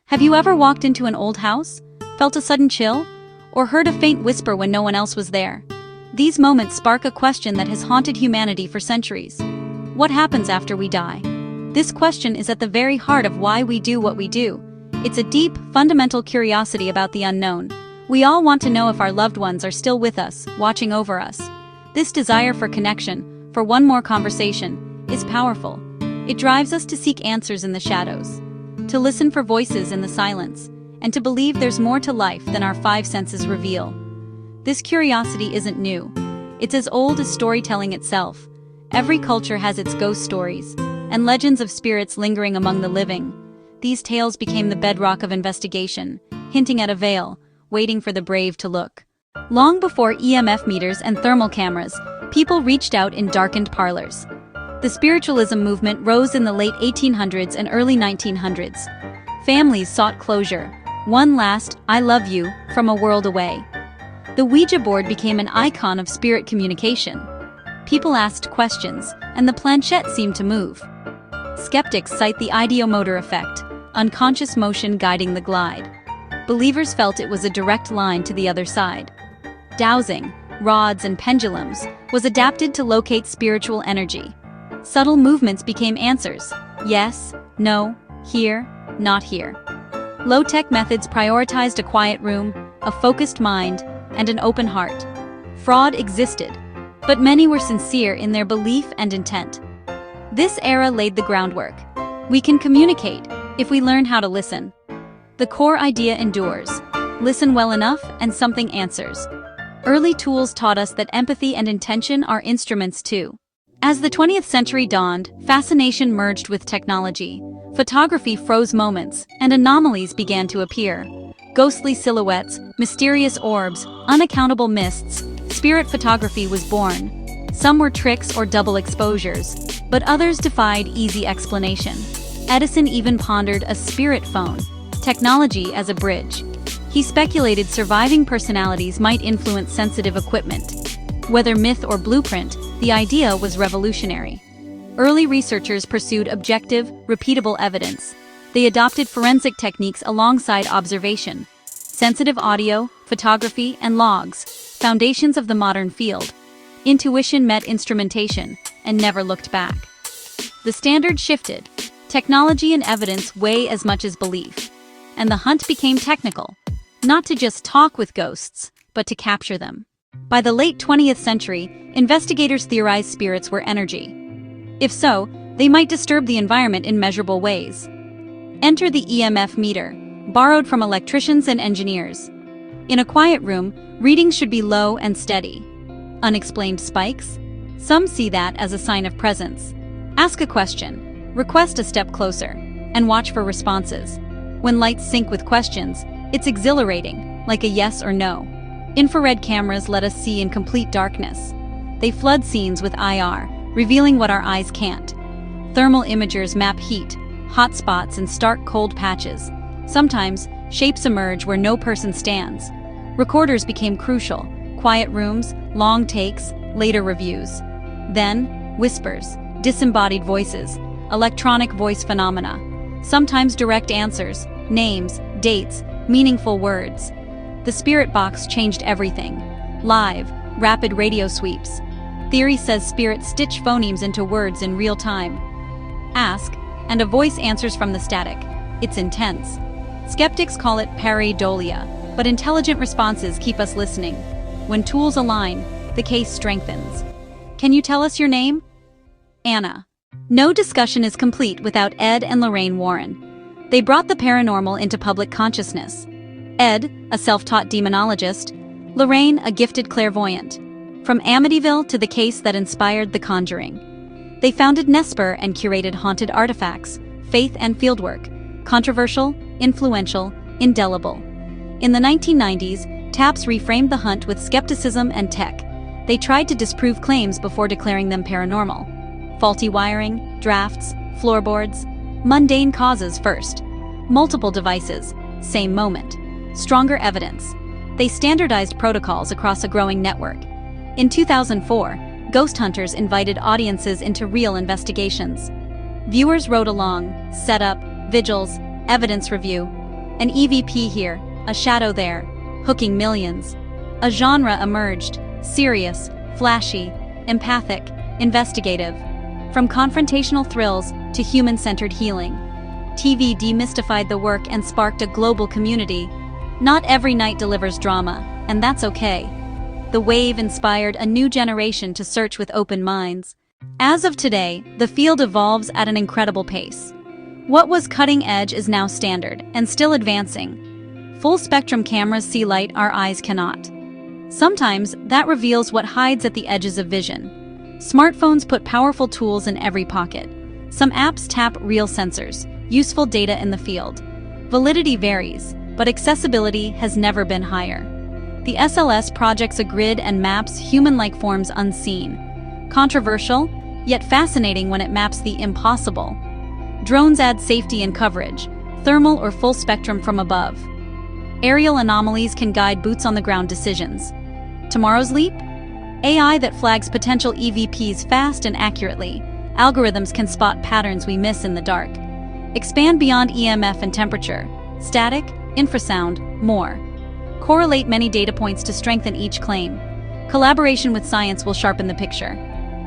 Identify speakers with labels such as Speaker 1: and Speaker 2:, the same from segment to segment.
Speaker 1: Have you ever walked into an old house, felt a sudden chill, or heard a faint whisper when no one else was there? These moments spark a question that has haunted humanity for centuries. What happens after we die? This question is at the very heart of why we do what we do. It's a deep, fundamental curiosity about the unknown. We all want to know if our loved ones are still with us, watching over us. This desire for connection, for one more conversation, is powerful. It drives us to seek answers in the shadows, to listen for voices in the silence, and to believe there's more to life than our five senses reveal. This curiosity isn't new. It's as old as storytelling itself. Every culture has its ghost stories, and legends of spirits lingering among the living. These tales became the bedrock of investigation, hinting at a veil, waiting for the brave to look. Long before EMF meters and thermal cameras, people reached out in darkened parlors. The spiritualism movement rose in the late 1800s and early 1900s. Families sought closure, one last "I love you" from a world away. The Ouija board became an icon of spirit communication. People asked questions, and the planchette seemed to move. Skeptics cite the ideomotor effect, unconscious motion guiding the glide. Believers felt it was a direct line to the other side. Dowsing, rods and pendulums, was adapted to locate spiritual energy. Subtle movements became answers: yes, no, here, not here. Low-tech methods prioritized a quiet room, a focused mind, and an open heart. Fraud existed, but many were sincere in their belief and intent. This era laid the groundwork. We can communicate if we learn how to listen. The core idea endures. Listen well enough and something answers. Early tools taught us that empathy and intention are instruments too. As the 20th century dawned, fascination merged with technology. Photography froze moments, and anomalies began to appear. Ghostly silhouettes, mysterious orbs, unaccountable mists. Spirit photography was born. Some were tricks or double exposures, but others defied easy explanation. Edison even pondered a spirit phone, technology as a bridge. He speculated surviving personalities might influence sensitive equipment. Whether myth or blueprint, the idea was revolutionary. Early researchers pursued objective, repeatable evidence. They adopted forensic techniques alongside observation. Sensitive audio, photography, and logs, foundations of the modern field. Intuition met instrumentation, and never looked back. The standard shifted. Technology and evidence weigh as much as belief. And the hunt became technical. Not to just talk with ghosts, but to capture them. By the late 20th century, investigators theorized spirits were energy. If so, they might disturb the environment in measurable ways. Enter the EMF meter, borrowed from electricians and engineers. In a quiet room, readings should be low and steady. Unexplained spikes? Some see that as a sign of presence. Ask a question, request a step closer, and watch for responses. When lights sync with questions, it's exhilarating, like a yes or no. Infrared cameras let us see in complete darkness. They flood scenes with IR, revealing what our eyes can't. Thermal imagers map heat, hot spots and stark cold patches. Sometimes, shapes emerge where no person stands. Recorders became crucial. Quiet rooms, long takes, later reviews. Then, whispers, disembodied voices, electronic voice phenomena. Sometimes direct answers, names, dates, meaningful words. The spirit box changed everything. Live, rapid radio sweeps. Theory says spirits stitch phonemes into words in real time. Ask, and a voice answers from the static. It's intense. Skeptics call it pareidolia, but intelligent responses keep us listening. When tools align, the case strengthens. Can you tell us your name? Anna. No discussion is complete without Ed and Lorraine Warren. They brought the paranormal into public consciousness. Ed, a self-taught demonologist, Lorraine, a gifted clairvoyant. From Amityville to the case that inspired The Conjuring. They founded Nesper and curated haunted artifacts, faith and fieldwork, controversial, influential, indelible. In the 1990s, TAPS reframed the hunt with skepticism and tech. They tried to disprove claims before declaring them paranormal. Faulty wiring, drafts, floorboards, mundane causes first. Multiple devices, same moment. Stronger evidence. They standardized protocols across a growing network. In 2004, ghost hunters invited audiences into real investigations. Viewers rode along, setup, vigils, evidence review. An EVP here, a shadow there, hooking millions. A genre emerged, serious, flashy, empathic, investigative. From confrontational thrills to human-centered healing. TV demystified the work and sparked a global community. Not every night delivers drama, and that's okay. The wave inspired a new generation to search with open minds. As of today, the field evolves at an incredible pace. What was cutting edge is now standard, and still advancing. Full-spectrum cameras see light our eyes cannot. Sometimes, that reveals what hides at the edges of vision. Smartphones put powerful tools in every pocket. Some apps tap real sensors, useful data in the field. Validity varies, but accessibility has never been higher. The SLS projects a grid and maps human-like forms unseen. Controversial, yet fascinating when it maps the impossible. Drones add safety and coverage, thermal or full spectrum from above. Aerial anomalies can guide boots-on-the-ground decisions. Tomorrow's leap? AI that flags potential EVPs fast and accurately. Algorithms can spot patterns we miss in the dark. Expand beyond EMF and temperature. Static, infrasound, more. Correlate many data points to strengthen each claim. Collaboration with science will sharpen the picture.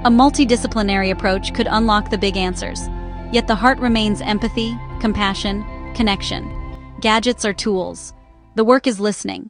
Speaker 1: A multidisciplinary approach could unlock the big answers. Yet the heart remains empathy, compassion, connection. Gadgets are tools. The work is listening.